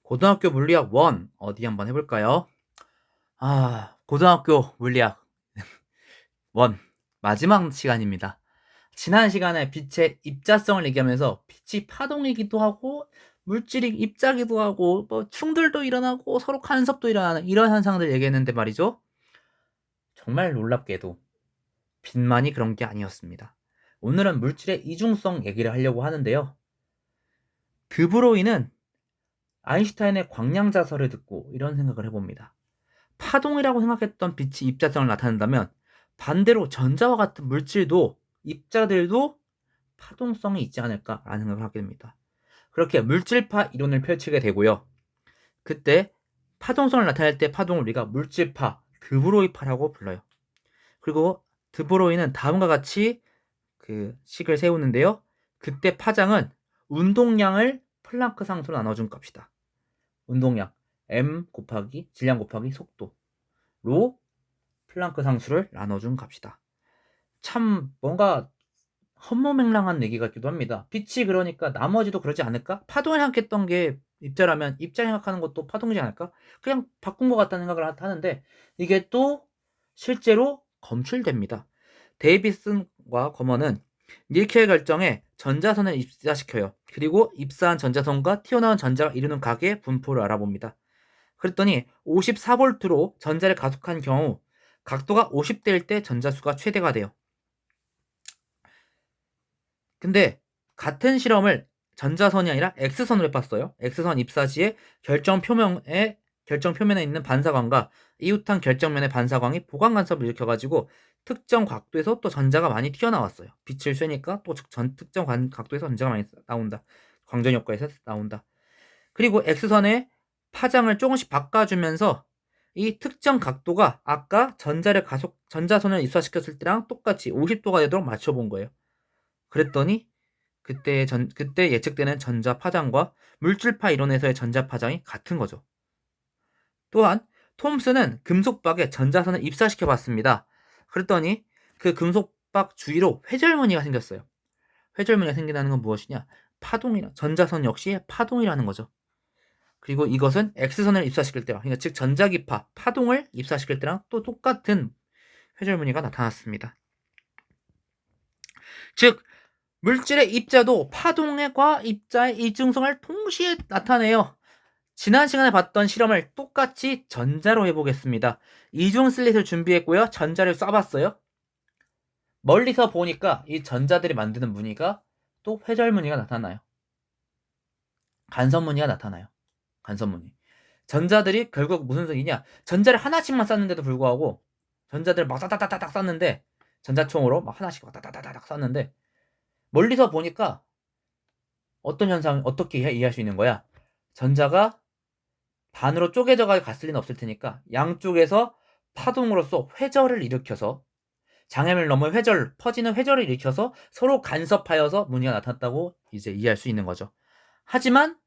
고등학교 물리학 1 어디 한번 해볼까요? 고등학교 물리학 1 마지막 시간입니다. 지난 시간에 빛의 입자성을 얘기하면서 빛이 파동이기도 하고 물질이 입자기도 하고 뭐 충돌도 일어나고 서로 간섭도 일어나는 이런 현상들 얘기했는데 말이죠. 정말 놀랍게도 빛만이 그런 게 아니었습니다. 오늘은 물질의 이중성 얘기를 하려고 하는데요. 드브로이는 아인슈타인의 광량자설을 듣고 이런 생각을 해봅니다. 파동이라고 생각했던 빛이 입자성을 나타낸다면 반대로 전자와 같은 물질도 입자들도 파동성이 있지 않을까라는 생각을 하게 됩니다. 그렇게 물질파 이론을 펼치게 되고요. 그때 파동성을 나타낼 때 파동을 우리가 물질파, 드브로이파라고 불러요. 그리고 드브로이는 다음과 같이 그 식을 세우는데요. 그때 파장은 운동량을 플랑크 상수로 나눠준 값이다. 운동량 m 곱하기 질량 곱하기 속도로 플랑크 상수를 나눠준 값이다. 참 뭔가 허무맹랑한 얘기 같기도 합니다. 빛이 그러니까 나머지도 그러지 않을까? 파동을 생각했던 게 입자라면 입자 생각하는 것도 파동이지 않을까? 그냥 바꾼 것 같다는 생각을 하는데 이게 또 실제로 검출됩니다. 데이비슨과 거먼은 닐켈 결정에 전자선을 입사시켜요. 그리고 입사한 전자선과 튀어나온 전자가 이루는 각의 분포를 알아봅니다. 그랬더니 54V로 전자를 가속한 경우 각도가 50대일 때 전자수가 최대가 돼요. 근데 같은 실험을 전자선이 아니라 X선으로 해봤어요. X선 입사시에 결정 표면에 있는 반사광과 이웃한 결정면의 반사광이 보강 간섭을 일으켜가지고 특정 각도에서 또 전자가 많이 튀어나왔어요. 빛을 쐬니까 또 특정 각도에서 전자가 많이 나온다. 광전 효과에서 나온다. 그리고 X선의 파장을 조금씩 바꿔주면서 이 특정 각도가 아까 전자선을 입사시켰을 때랑 똑같이 50도가 되도록 맞춰본 거예요. 그랬더니 그때 예측되는 전자 파장과 물질파 이론에서의 전자 파장이 같은 거죠. 또한 톰슨은 금속박에 전자선을 입사시켜 봤습니다. 그랬더니 그 금속박 주위로 회절무늬가 생겼어요. 회절무늬가 생긴다는 건 무엇이냐? 전자선 역시 파동이라는 거죠. 그리고 이것은 X선을 입사시킬 때와, 그러니까 즉 전자기파, 파동을 입사시킬 때랑 또 똑같은 회절무늬가 나타났습니다. 즉 물질의 입자도 파동과 입자의 이중성을 동시에 나타내요. 지난 시간에 봤던 실험을 똑같이 전자로 해보겠습니다. 이중 슬릿을 준비했고요. 전자를 쏴봤어요. 멀리서 보니까 이 전자들이 만드는 무늬가 또 회절무늬가 나타나요. 간섭무늬가 나타나요. 간섭무늬. 전자들이 결국 무슨 소리냐? 전자를 하나씩만 쐈는데도 불구하고 전자들을 막 따다다닥 쐈는데 전자총으로 막 하나씩 막 따다다닥 쐈는데 멀리서 보니까 어떤 현상 어떻게 이해할 수 있는 거야? 전자가 반으로 쪼개져가 갔을 리는 없을 테니까 양쪽에서 파동으로서 회절을 일으켜서 장애물 넘어 퍼지는 회절을 일으켜서 서로 간섭하여서 무늬가 나타났다고 이제 이해할 수 있는 거죠. 하지만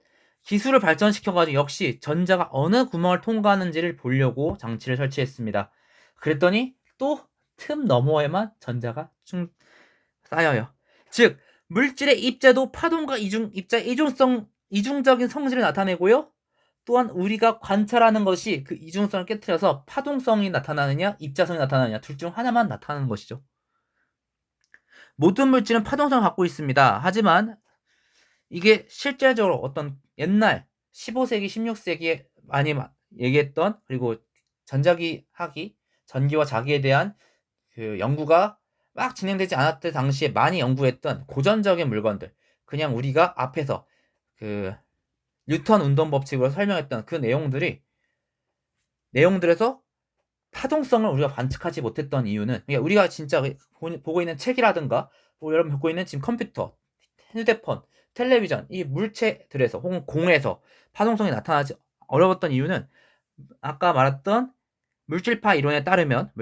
기술을 발전시켜가지고 역시 전자가 어느 구멍을 통과하는지를 보려고 장치를 설치했습니다. 그랬더니 또 틈 너머에만 전자가 쌓여요. 즉 물질의 입자도 파동과 입자의 이중적인 성질을 나타내고요. 또한 우리가 관찰하는 것이 그 이중성을 깨뜨려서 파동성이 나타나느냐 입자성이 나타나느냐 둘 중 하나만 나타나는 것이죠. 모든 물질은 파동성을 갖고 있습니다. 하지만 이게 실제적으로 어떤 옛날 15세기, 16세기에 많이 얘기했던, 그리고 전기와 자기에 대한 그 연구가 막 진행되지 않았을 당시에 많이 연구했던 고전적인 물건들, 그냥 우리가 앞에서 그 뉴턴 운동 법칙으로 설명했던 그 내용들에서 파동성을 우리가 관측하지 못했던 이유는, 그러니까 우리가 진짜 보고 있는 책이라든가 여러분 보고 있는 지금 컴퓨터, 휴대폰, 텔레비전, 이 물체들에서 혹은 공에서 파동성이 나타나지 어려웠던 이유는 아까 말했던 물질파 이론에 따르면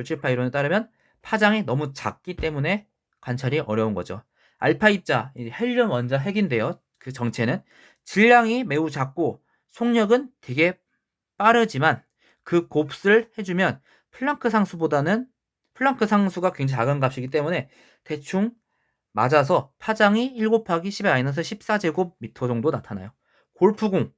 파장이 너무 작기 때문에 관찰이 어려운 거죠. 알파 입자, 헬륨 원자 핵인데요. 그 정체는 질량이 매우 작고 속력은 되게 빠르지만 그 곱슬 해주면 플랑크 상수가 굉장히 작은 값이기 때문에 대충 맞아서 파장이 1 곱하기 10의 마이너스 14제곱미터 정도 나타나요. 골프공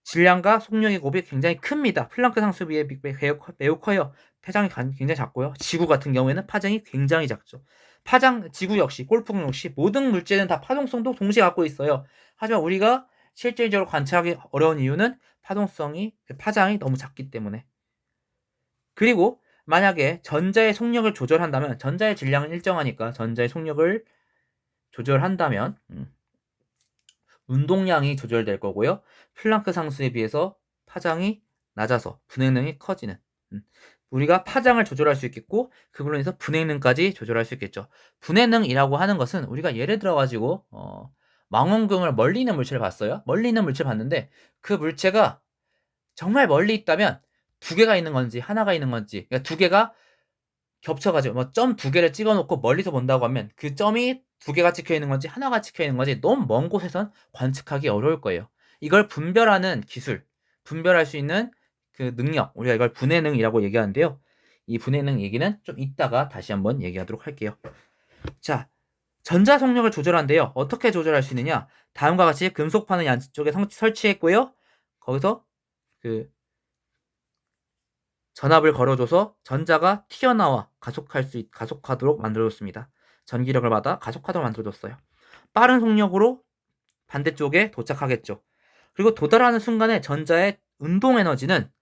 질량과 속력의 곱이 굉장히 큽니다. 플랑크 상수에 비해 매우 커요. 파장이 굉장히 작고요. 지구 같은 경우에는 파장이 굉장히 작죠. 지구 역시, 골프공 역시 모든 물질은 다 파동성도 동시에 갖고 있어요. 하지만 우리가 실질적으로 관찰하기 어려운 이유는 파장이 너무 작기 때문에. 그리고 만약에 전자의 속력을 조절한다면, 전자의 질량은 일정하니까 전자의 속력을 조절한다면 운동량이 조절될 거고요. 플랑크 상수에 비해서 파장이 낮아서 분해능이 커지는. 우리가 파장을 조절할 수 있겠고 그걸로 인해서 분해능까지 조절할 수 있겠죠. 분해능이라고 하는 것은 우리가 예를 들어 가지고 망원경을 멀리 있는 물체를 봤어요. 멀리 있는 물체를 봤는데 그 물체가 정말 멀리 있다면 두 개가 있는 건지 하나가 있는 건지, 그러니까 두 개가 겹쳐가지고 점 두 개를 찍어놓고 멀리서 본다고 하면 그 점이 두 개가 찍혀 있는 건지 하나가 찍혀 있는 건지 너무 먼 곳에선 관측하기 어려울 거예요. 이걸 분별하는 기술, 분별할 수 있는 그 능력, 우리가 이걸 분해능이라고 얘기하는데요. 이 분해능 얘기는 좀 이따가 다시 한번 얘기하도록 할게요. 자, 전자 속력을 조절한대요. 어떻게 조절할 수 있느냐? 다음과 같이 금속판을 양쪽에 설치했고요. 거기서 그 전압을 걸어줘서 전자가 튀어나와 가속하도록 만들어줬습니다. 전기력을 받아 가속하도록 만들어줬어요. 빠른 속력으로 반대쪽에 도착하겠죠. 그리고 도달하는 순간에 전자의 운동 에너지는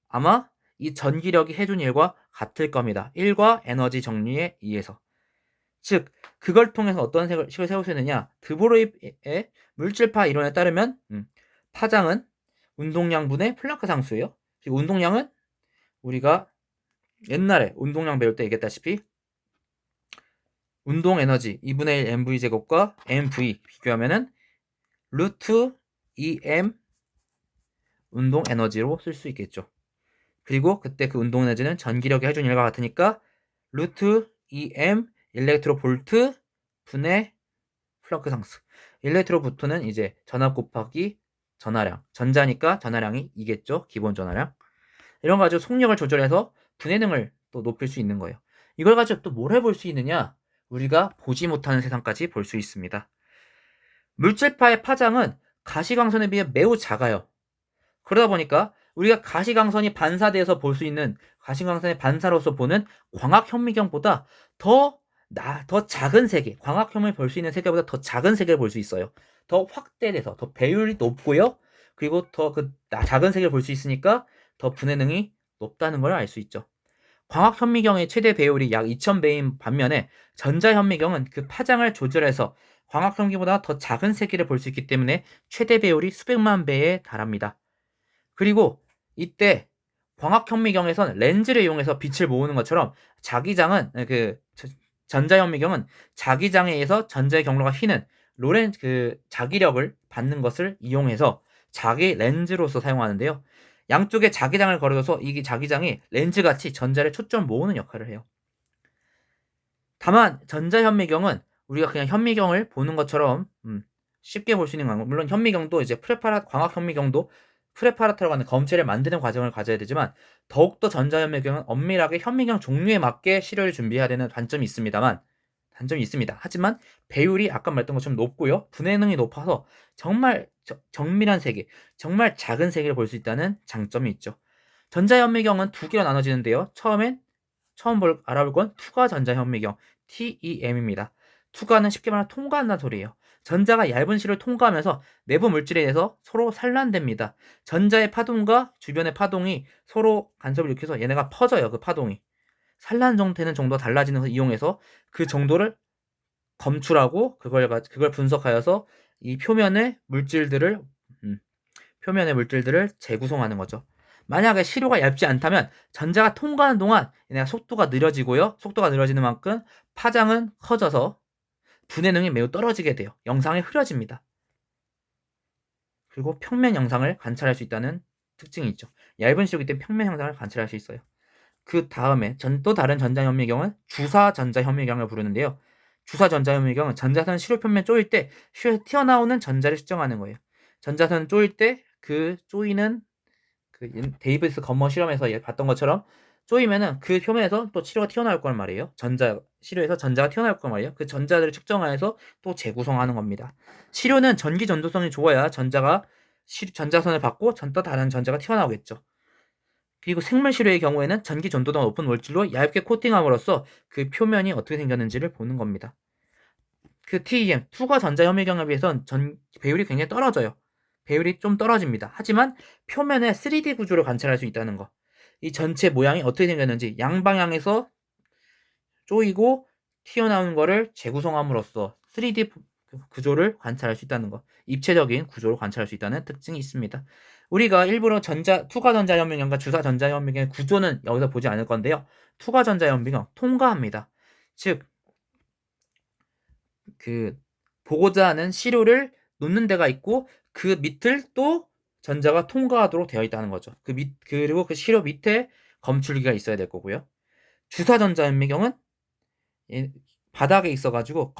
아마 이 전기력이 해준 일과 같을 겁니다. 1과 에너지 정리에 의해서. 즉, 그걸 통해서 어떤 식을 세울 수 있느냐? 드보로이의 물질파 이론에 따르면 파장은 운동량분의 플랑크 상수예요. 운동량은 우리가 옛날에 운동량 배울 때 얘기했다시피 운동 에너지 2분의 1 mv 제곱과 mv 비교하면은 루트 2m 운동 에너지로 쓸 수 있겠죠. 그리고 그때 그 운동 에너지는 전기력이 해준 일과 같으니까 루트 2m 일렉트로볼트 분의 플랑크 상수. 일렉트로볼트는 이제 전압 곱하기 전하량. 전자니까 전하량이 이겠죠. 기본 전하량. 이런 거 가지고 속력을 조절해서 분해능을 또 높일 수 있는 거예요. 이걸 가지고 또 뭘 해볼 수 있느냐? 우리가 보지 못하는 세상까지 볼 수 있습니다. 물질파의 파장은 가시광선에 비해 매우 작아요. 그러다 보니까 우리가 가시광선이 반사돼서 볼 수 있는, 가시광선의 반사로서 보는 광학현미경보다 더 작은 세계, 광학현미를 볼 수 있는 세계보다 더 작은 세계를 볼 수 있어요. 더 확대돼서 더 배율이 높고요. 그리고 더 그 작은 세계를 볼 수 있으니까 더 분해능이 높다는 걸 알 수 있죠. 광학현미경의 최대 배율이 약 2000배인 반면에 전자현미경은 그 파장을 조절해서 광학현미보다 더 작은 세계를 볼 수 있기 때문에 최대 배율이 수백만 배에 달합니다. 그리고 이때 광학현미경에선 렌즈를 이용해서 빛을 모으는 것처럼 전자현미경은 자기장에 의해서 전자의 경로가 휘는 자기력을 받는 것을 이용해서 자기 렌즈로서 사용하는데요. 양쪽에 자기장을 걸어줘서 이 자기장이 렌즈같이 전자를 초점 모으는 역할을 해요. 다만 전자현미경은 우리가 그냥 현미경을 보는 것처럼 쉽게 볼 수 있는 방법. 물론 현미경도 이제 광학현미경도 프레파라터라고 하는 검체를 만드는 과정을 가져야 되지만 더욱더 전자현미경은 엄밀하게 현미경 종류에 맞게 시료를 준비해야 되는 단점이 있습니다. 하지만 배율이 아까 말했던 것처럼 높고요. 분해능이 높아서 정말 정밀한 세계, 정말 작은 세계를 볼 수 있다는 장점이 있죠. 전자현미경은 두 개로 나눠지는데요. 처음 알아볼 건 투과 전자현미경, TEM입니다. 투과는 쉽게 말하면 통과한다는 소리예요. 전자가 얇은 실을 통과하면서 내부 물질에 의해서 서로 산란됩니다. 전자의 파동과 주변의 파동이 서로 간섭을 일으켜서 얘네가 퍼져요. 그 파동이. 산란되는 정도가 달라지는 것을 이용해서 그 정도를 검출하고 그걸 분석하여서 이 표면의 물질들을 재구성하는 거죠. 만약에 시료가 얇지 않다면 전자가 통과하는 동안 얘네가 속도가 느려지고요. 속도가 느려지는 만큼 파장은 커져서 분해능이 매우 떨어지게 돼요. 영상이 흐려집니다. 그리고 평면 영상을 관찰할 수 있다는 특징이 있죠. 얇은 시료이기 때문에 평면 영상을 관찰할 수 있어요. 그 다음에 또 다른 전자현미경은 주사전자현미경을 부르는데요. 주사전자현미경은 전자선 시료 표면 쪼일 때 시료에서 튀어나오는 전자를 측정하는 거예요. 전자선 쪼일 때 그 쪼이는 데이비스 건머 실험에서 봤던 것처럼 쪼이면은 그 표면에서 또 시료가 튀어나올 거란 말이에요. 시료에서 전자가 튀어나올 거란 말이에요. 그 전자들을 측정하여서 또 재구성하는 겁니다. 시료는 전기 전도성이 좋아야 전자가 전자선을 받고 또 다른 전자가 튀어나오겠죠. 그리고 생물 시료의 경우에는 전기 전도도가 높은 물질로 얇게 코팅함으로써 그 표면이 어떻게 생겼는지를 보는 겁니다. 그 TEM, 투과 전자현미경에 비해선 배율이 굉장히 떨어져요. 배율이 좀 떨어집니다. 하지만 표면에 3D 구조를 관찰할 수 있다는 거. 이 전체 모양이 어떻게 생겼는지 양방향에서 쪼이고 튀어나오는 거를 재구성함으로써 3D 구조를 관찰할 수 있다는 거. 입체적인 구조를 관찰할 수 있다는 특징이 있습니다. 우리가 일부러 투과 전자현미경과 주사 전자현미경의 구조는 여기서 보지 않을 건데요. 투과 전자현미경 통과합니다. 즉, 그 보고자 하는 시료를 놓는 데가 있고 그 밑을 또 전자가 통과하도록 되어 있다는 거죠. 그리고 그 시료 밑에 검출기가 있어야 될 거고요. 주사 전자현미경은 바닥에 있어가지고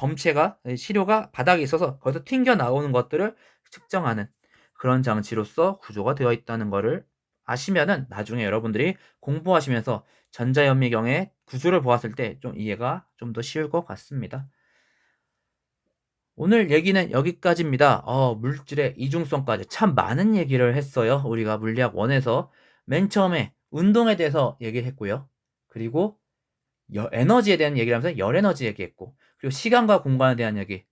시료가 바닥에 있어서 거기서 튕겨 나오는 것들을 측정하는 그런 장치로서 구조가 되어 있다는 것을 아시면은 나중에 여러분들이 공부하시면서 전자현미경의 구조를 보았을 때 좀 이해가 좀 더 쉬울 것 같습니다. 오늘 얘기는 여기까지입니다. 물질의 이중성까지 참 많은 얘기를 했어요. 우리가 물리학 1에서 맨 처음에 운동에 대해서 얘기를 했고요. 그리고 에너지에 대한 얘기를 하면서 열에너지 얘기했고, 그리고 시간과 공간에 대한 얘기,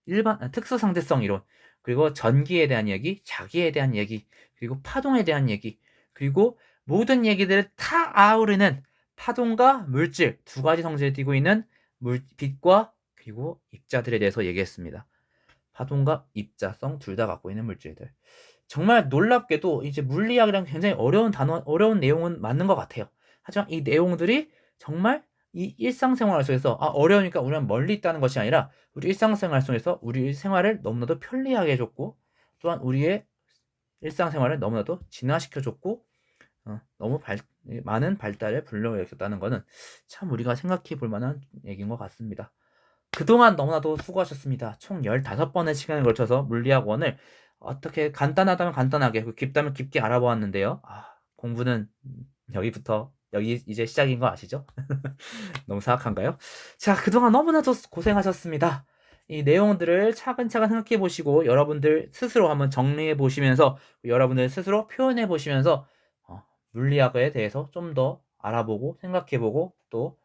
특수상대성 이론, 그리고 전기에 대한 얘기, 자기에 대한 얘기, 그리고 파동에 대한 얘기, 그리고 모든 얘기들을 다 아우르는 파동과 물질 두 가지 성질을 띠고 있는 빛과 그리고 입자들에 대해서 얘기했습니다. 파동과 입자성 둘 다 갖고 있는 물질들. 정말 놀랍게도 이제 물리학이랑 굉장히 어려운 내용은 맞는 것 같아요. 하지만 이 내용들이 정말 이 일상생활 속에서 어려우니까 우리는 멀리 있다는 것이 아니라 우리 일상생활 속에서 우리 생활을 너무나도 편리하게 해줬고 또한 우리의 일상생활을 너무나도 진화시켜줬고 너무 많은 발달을 불러일으켰다는 것은 참 우리가 생각해 볼 만한 얘기인 것 같습니다. 그동안 너무나도 수고하셨습니다. 총 15번의 시간에 걸쳐서 물리학 1을 어떻게 간단하다면 간단하게, 깊다면 깊게 알아보았는데요. 공부는 여기 이제 시작인 거 아시죠? 너무 사악한가요? 자, 그동안 너무나도 고생하셨습니다. 이 내용들을 차근차근 생각해 보시고 여러분들 스스로 한번 정리해 보시면서 여러분들 스스로 표현해 보시면서 물리학에 대해서 좀 더 알아보고 생각해 보고 또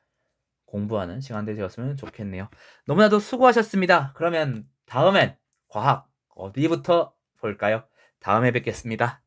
공부하는 시간들이 되었으면 좋겠네요. 너무나도 수고하셨습니다. 그러면 다음엔 과학 어디부터 볼까요? 다음에 뵙겠습니다.